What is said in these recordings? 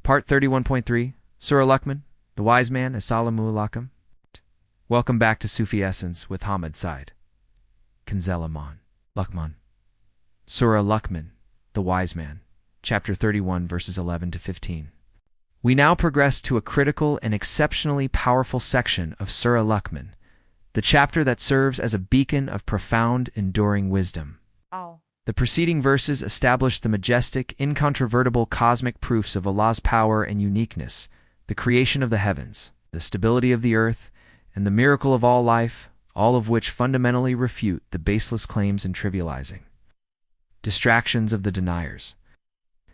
Part 31.3, Surah Luqman, the wise man, Assalamu alaikum. Welcome back to Sufi Essence with Hammad Syed. Counsel Luqman. Surah Luqman, the wise man, chapter 31, verses 11 to 15. We now progress to a critical and exceptionally powerful section of Surah Luqman, the chapter that serves as a beacon of profound, enduring wisdom. The preceding verses establish the majestic, incontrovertible cosmic proofs of Allah's power and uniqueness, the creation of the heavens, the stability of the earth, and the miracle of all life, all of which fundamentally refute the baseless claims and trivializing distractions of the deniers.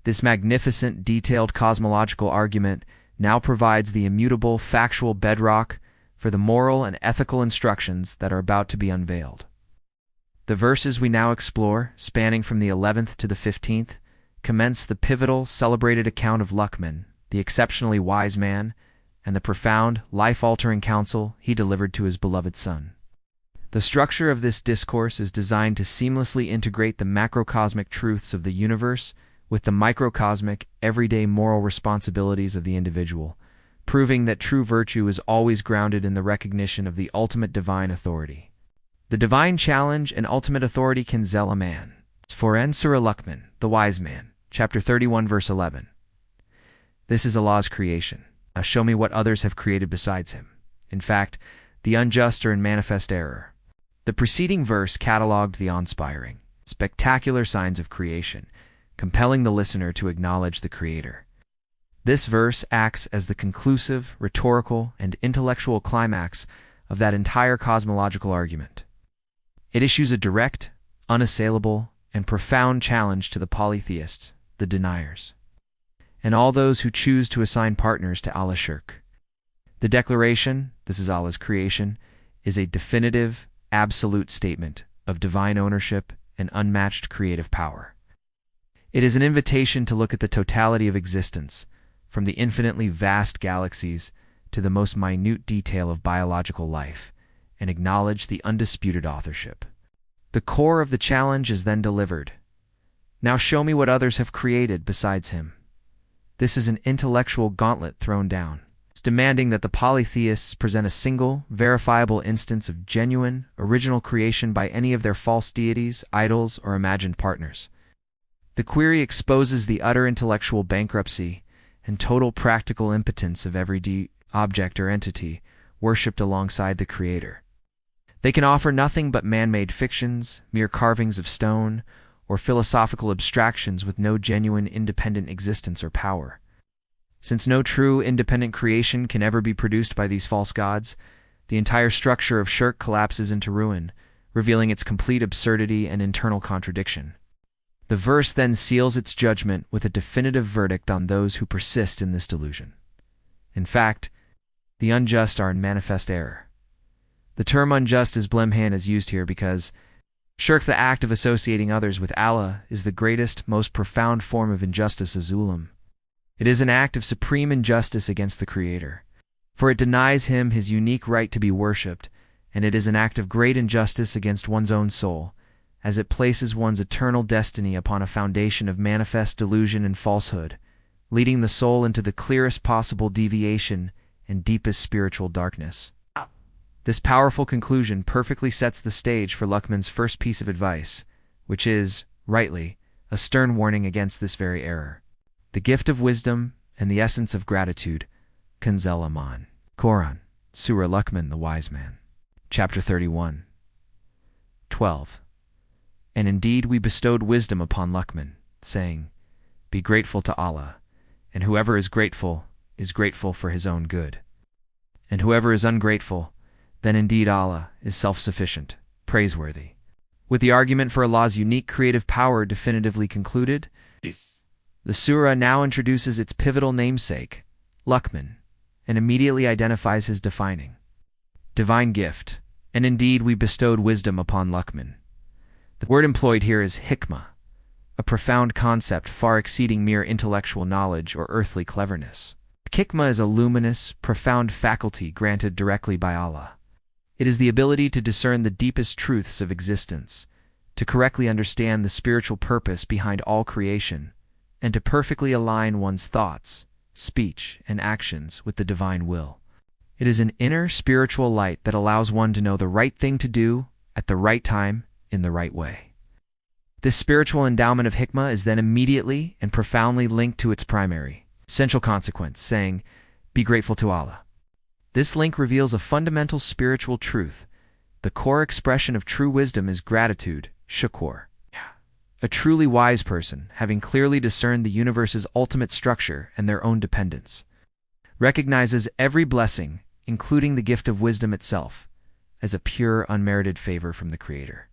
This magnificent, detailed cosmological argument now provides the immutable, factual bedrock for the moral and ethical instructions that are about to be unveiled. The verses we now explore, spanning from the 11th to the 15th, commence the pivotal, celebrated account of Luqman, the exceptionally wise man, and the profound, life-altering counsel he delivered to his beloved son. The structure of this discourse is designed to seamlessly integrate the macrocosmic truths of the universe with the microcosmic, everyday moral responsibilities of the individual, proving that true virtue is always grounded in the recognition of the ultimate divine authority. The divine challenge and ultimate authority counsel a man. For Surah Luqman, the wise man, chapter 31, verse 11. This is Allah's creation. Show me what others have created besides him. In fact, the unjust are in manifest error. The preceding verse catalogued the awe-inspiring, spectacular signs of creation, compelling the listener to acknowledge the Creator. This verse acts as the conclusive, rhetorical, and intellectual climax of that entire cosmological argument. It issues a direct, unassailable, and profound challenge to the polytheists, the deniers, and all those who choose to assign partners to ʿala Shirk. The declaration, this is Allah's creation, is a definitive, absolute statement of divine ownership and unmatched creative power. It is an invitation to look at the totality of existence, from the infinitely vast galaxies to the most minute detail of biological life, and acknowledge the undisputed authorship. The core of the challenge is then delivered. Now show me what others have created besides him. This is an intellectual gauntlet thrown down. It's demanding that the polytheists present a single, verifiable instance of genuine, original creation by any of their false deities, idols, or imagined partners. The query exposes the utter intellectual bankruptcy and total practical impotence of every object or entity worshipped alongside the Creator. They can offer nothing but man-made fictions, mere carvings of stone, or philosophical abstractions with no genuine independent existence or power. Since no true independent creation can ever be produced by these false gods, the entire structure of Shirk collapses into ruin, revealing its complete absurdity and internal contradiction. The verse then seals its judgment with a definitive verdict on those who persist in this delusion. In fact, the unjust are in manifest error. The term unjust as blemhan is used here because Shirk, the act of associating others with ʿala, is the greatest, most profound form of injustice as zulam. It is an act of supreme injustice against the Creator, for it denies him his unique right to be worshipped, and it is an act of great injustice against one's own soul, as it places one's eternal destiny upon a foundation of manifest delusion and falsehood, leading the soul into the clearest possible deviation and deepest spiritual darkness. This powerful conclusion perfectly sets the stage for Luqman's first piece of advice, which is, rightly, a stern warning against this very error. The gift of wisdom and the essence of gratitude, counsel a man. Quran, Surah Luqman, the wise man, chapter 31, 12. And indeed we bestowed wisdom upon Luqman, saying, Be grateful to Allah, and whoever is grateful for his own good. And whoever is ungrateful, then indeed Allah is self-sufficient, praiseworthy. With the argument for Allah's unique creative power definitively concluded, the surah now introduces its pivotal namesake, Luqman, and immediately identifies his defining divine gift. And indeed we bestowed wisdom upon Luqman. The word employed here is Hikmah, a profound concept far exceeding mere intellectual knowledge or earthly cleverness. Hikmah is a luminous, profound faculty granted directly by Allah. It is the ability to discern the deepest truths of existence, to correctly understand the spiritual purpose behind all creation, and to perfectly align one's thoughts, speech, and actions with the divine will. It is an inner spiritual light that allows one to know the right thing to do at the right time in the right way. This spiritual endowment of hikmah is then immediately and profoundly linked to its primary, essential consequence, saying, "Be grateful to Allah." This link reveals a fundamental spiritual truth. The core expression of true wisdom is gratitude, Shukr. A truly wise person, having clearly discerned the universe's ultimate structure and their own dependence, recognizes every blessing, including the gift of wisdom itself, as a pure, unmerited favor from the Creator.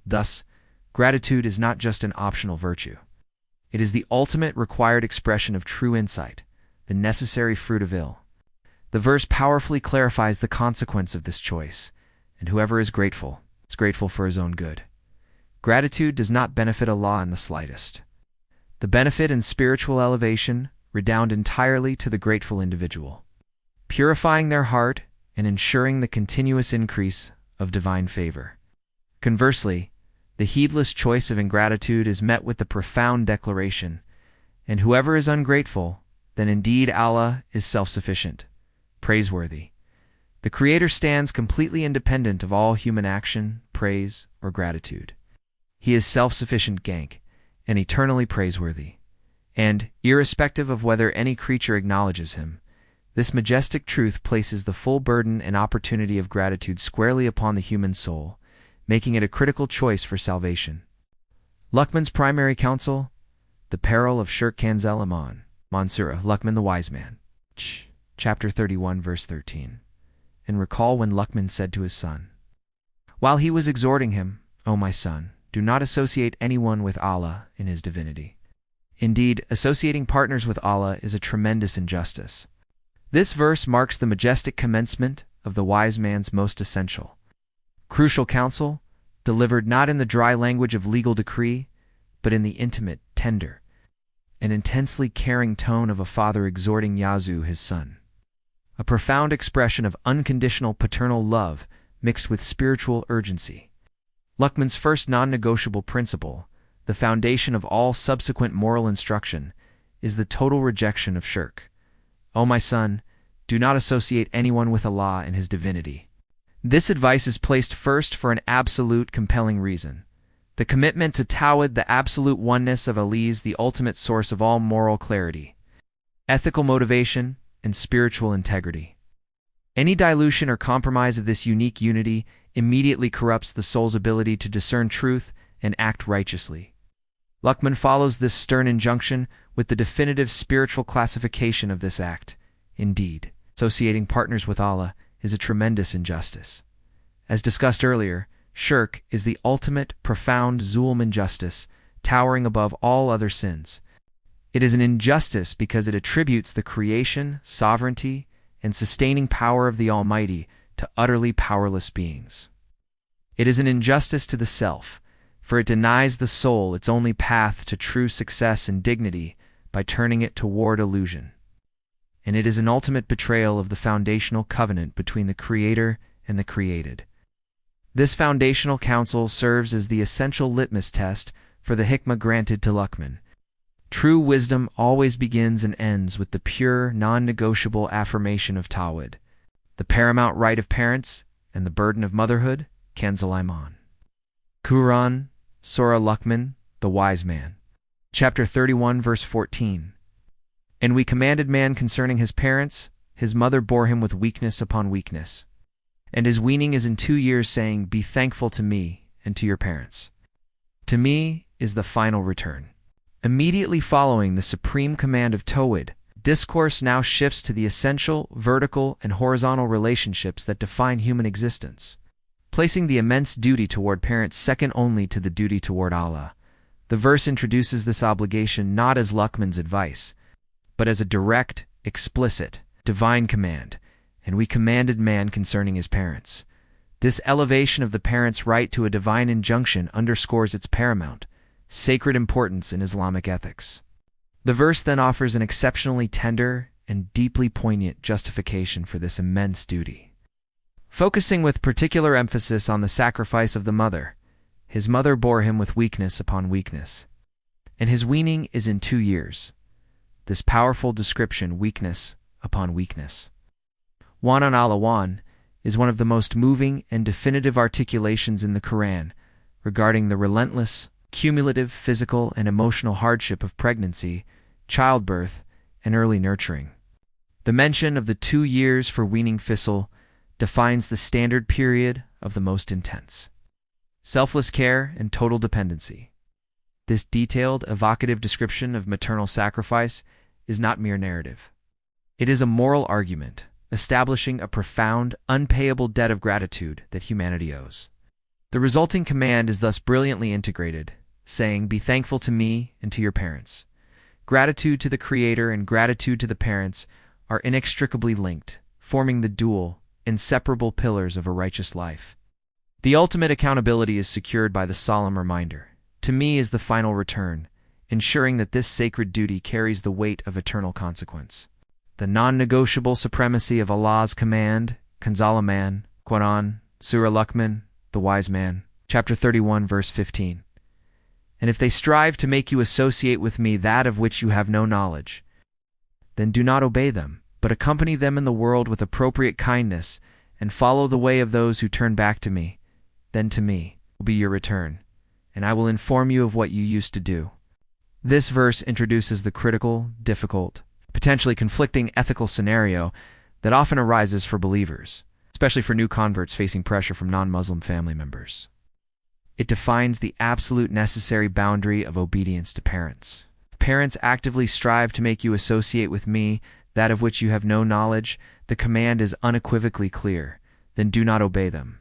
Thus, gratitude is not just an optional virtue. It is the ultimate required expression of true insight, the necessary fruit of ill. The verse powerfully clarifies the consequence of this choice, and whoever is grateful for his own good. Gratitude does not benefit Allah in the slightest. The benefit and spiritual elevation redound entirely to the grateful individual, purifying their heart and ensuring the continuous increase of divine favor. Conversely, the heedless choice of ingratitude is met with the profound declaration, "And whoever is ungrateful, then indeed Allah is self-sufficient, praiseworthy." The Creator stands completely independent of all human action, praise, or gratitude. He is self-sufficient gank and eternally praiseworthy. And, irrespective of whether any creature acknowledges him, this majestic truth places the full burden and opportunity of gratitude squarely upon the human soul, making it a critical choice for salvation. Luqman's primary counsel, the peril of Shirk counsel Surah Luqman the Wise Man, chapter 31, verse 13. And recall when Luqman said to his son, while he was exhorting him, "O my son, do not associate anyone with Allah in his divinity. Indeed, associating partners with Allah is a tremendous injustice." This verse marks the majestic commencement of the wise man's most essential, crucial counsel, delivered not in the dry language of legal decree, but in the intimate, tender, and intensely caring tone of a father exhorting Yazoo, his son. A profound expression of unconditional paternal love mixed with spiritual urgency. Luqman's first non-negotiable principle, the foundation of all subsequent moral instruction, is the total rejection of shirk. "O my son, do not associate anyone with Allah in his divinity." This advice is placed first for an absolute compelling reason. The commitment to Tawhid, the absolute oneness of Allah, the ultimate source of all moral clarity, ethical motivation, and spiritual integrity. Any dilution or compromise of this unique unity immediately corrupts the soul's ability to discern truth and act righteously. Luqman follows this stern injunction with the definitive spiritual classification of this act. Indeed, associating partners with Allah is a tremendous injustice. As discussed earlier, shirk is the ultimate, profound zulm injustice, towering above all other sins. It is an injustice because it attributes the creation, sovereignty, and sustaining power of the Almighty to utterly powerless beings. It is an injustice to the self, for it denies the soul its only path to true success and dignity by turning it toward illusion. And it is an ultimate betrayal of the foundational covenant between the Creator and the created. This foundational counsel serves as the essential litmus test for the hikmah granted to Luqman. True wisdom always begins and ends with the pure, non-negotiable affirmation of Tawhid, the paramount right of parents and the burden of motherhood, counsel. Quran, Surah Luqman, the Wise Man, chapter 31, verse 14. And we commanded man concerning his parents, his mother bore him with weakness upon weakness. And his weaning is in 2 years, saying, "Be thankful to me and to your parents. To me is the final return." Immediately following the supreme command of Tawhid, discourse now shifts to the essential vertical and horizontal relationships that define human existence, placing the immense duty toward parents second only to the duty toward Allah. The verse introduces this obligation not as Luqman's advice, but as a direct, explicit, divine command, and we commanded man concerning his parents. This elevation of the parent's right to a divine injunction underscores its paramount, sacred importance in Islamic ethics. The verse then offers an exceptionally tender and deeply poignant justification for this immense duty. Focusing with particular emphasis on the sacrifice of the mother, his mother bore him with weakness upon weakness, and his weaning is in 2 years. this powerful description weakness upon weakness. Wahnun ʿala Wahn is one of the most moving and definitive articulations in the Quran regarding the relentless, cumulative physical and emotional hardship of pregnancy, childbirth, and early nurturing. The mention of the 2 years for weaning fissile defines the standard period of the most intense selfless care and total dependency. This detailed, evocative description of maternal sacrifice is not mere narrative. It is a moral argument, establishing a profound, unpayable debt of gratitude that humanity owes. The resulting command is thus brilliantly integrated, saying, "Be thankful to me and to your parents." Gratitude to the Creator and gratitude to the parents are inextricably linked, forming the dual, inseparable pillars of a righteous life. The ultimate accountability is secured by the solemn reminder, "To me is the final return," ensuring that this sacred duty carries the weight of eternal consequence. The non-negotiable supremacy of Allah's command, counsel, Quran, Surah Luqman, the Wise Man, chapter 31, verse 15. "And if they strive to make you associate with me that of which you have no knowledge, then do not obey them, but accompany them in the world with appropriate kindness, and follow the way of those who turn back to me. Then to me will be your return, and I will inform you of what you used to do." This verse introduces the critical, difficult, potentially conflicting ethical scenario that often arises for believers, especially for new converts facing pressure from non-Muslim family members. It defines the absolute necessary boundary of obedience to parents. Parents actively strive to make you associate with me that of which you have no knowledge. The command is unequivocally clear. Then do not obey them.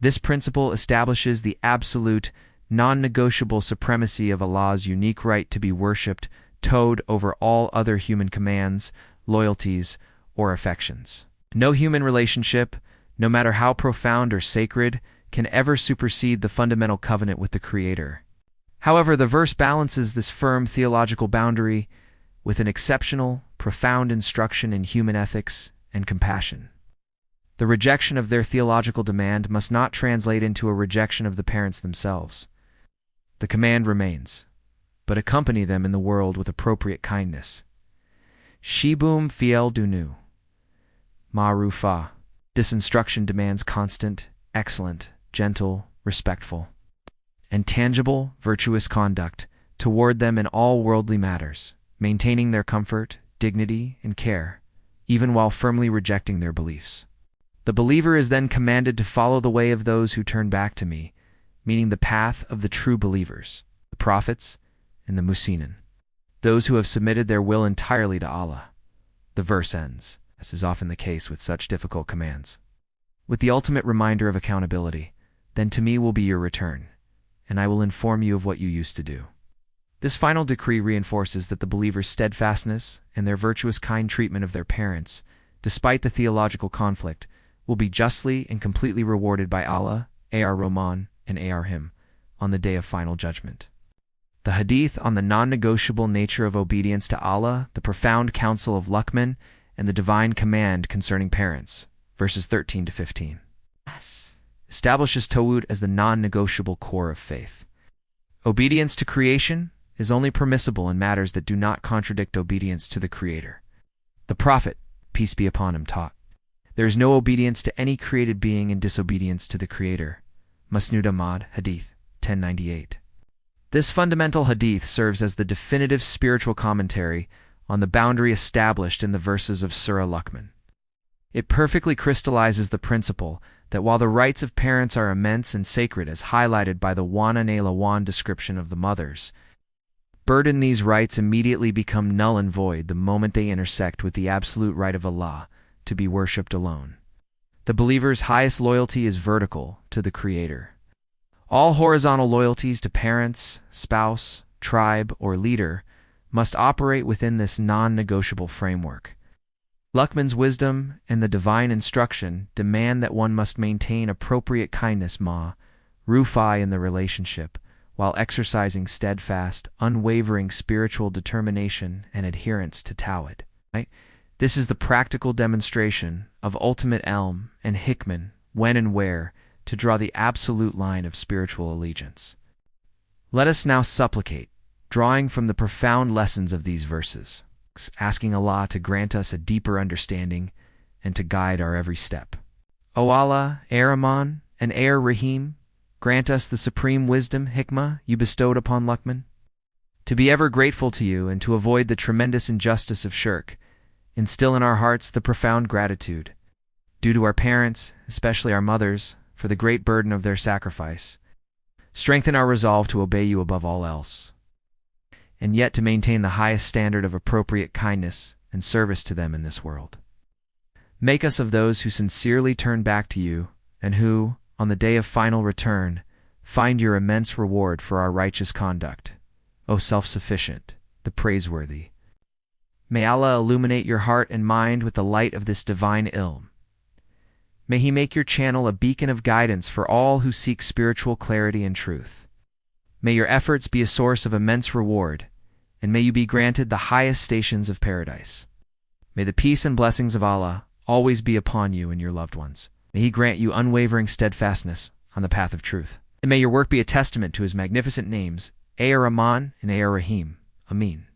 This principle establishes the absolute, non-negotiable supremacy of Allah's unique right to be worshipped, towed over all other human commands, loyalties, or affections. No human relationship, no matter how profound or sacred, can ever supersede the fundamental covenant with the Creator. However, the verse balances this firm theological boundary with an exceptional, profound instruction in human ethics and compassion. The rejection of their theological demand must not translate into a rejection of the parents themselves. The command remains, but accompany them in the world with appropriate kindness. Shibum fiel dunu. Maʿrūfā. This instruction demands constant, excellent, gentle, respectful, and tangible, virtuous conduct toward them in all worldly matters, maintaining their comfort, dignity, and care, even while firmly rejecting their beliefs. The believer is then commanded to follow the way of those who turn back to me, meaning the path of the true believers, the prophets, and the Muhsinin, those who have submitted their will entirely to Allah. The verse ends, as is often the case with such difficult commands, with the ultimate reminder of accountability. Then to me will be your return, and I will inform you of what you used to do. This final decree reinforces that the believer's steadfastness and their virtuous kind treatment of their parents, despite the theological conflict, will be justly and completely rewarded by Allah, Ar-Rahman, and Ar-Rahim on the day of final judgment. The hadith on the non-negotiable nature of obedience to Allah, the profound counsel of Luqman, and the divine command concerning parents, verses 13 to 15, establishes Tawhid as the non-negotiable core of faith. Obedience to creation is only permissible in matters that do not contradict obedience to the Creator. The Prophet, peace be upon him, taught, "There is no obedience to any created being in disobedience to the Creator." Musnad Ahmad, Hadith 1098. This fundamental hadith serves as the definitive spiritual commentary on the boundary established in the verses of Surah Luqman. It perfectly crystallizes the principle that while the rights of parents are immense and sacred as highlighted by the Wahnun ʿala Wahn description of the mothers, burden these rights immediately become null and void the moment they intersect with the absolute right of Allah to be worshipped alone. The believer's highest loyalty is vertical to the Creator. All horizontal loyalties to parents, spouse, tribe, or leader must operate within this non-negotiable framework. Luqman's wisdom and the divine instruction demand that one must maintain appropriate kindness maʿrūfā in the relationship, while exercising steadfast, unwavering spiritual determination and adherence to Tawhid. This is the practical demonstration of ultimate ilm and hikmah, when and where to draw the absolute line of spiritual allegiance. Let us now supplicate, drawing from the profound lessons of these verses, asking Allah to grant us a deeper understanding and to guide our every step. O Allah, Rahman and Rahim, grant us the supreme wisdom, Hikmah, you bestowed upon Luqman, to be ever grateful to you and to avoid the tremendous injustice of Shirk. Instill in our hearts the profound gratitude due to our parents, especially our mothers, for the great burden of their sacrifice. Strengthen our resolve to obey you above all else, and yet to maintain the highest standard of appropriate kindness and service to them in this world. Make us of those who sincerely turn back to you and who, on the day of final return, find your immense reward for our righteous conduct, O self-sufficient, the praiseworthy. May Allah illuminate your heart and mind with the light of this divine ilm. May He make your channel a beacon of guidance for all who seek spiritual clarity and truth. May your efforts be a source of immense reward, and may you be granted the highest stations of paradise. May the peace and blessings of Allah always be upon you and your loved ones. May He grant you unwavering steadfastness on the path of truth. And may your work be a testament to His magnificent names, Rahman and Rahim. Amin.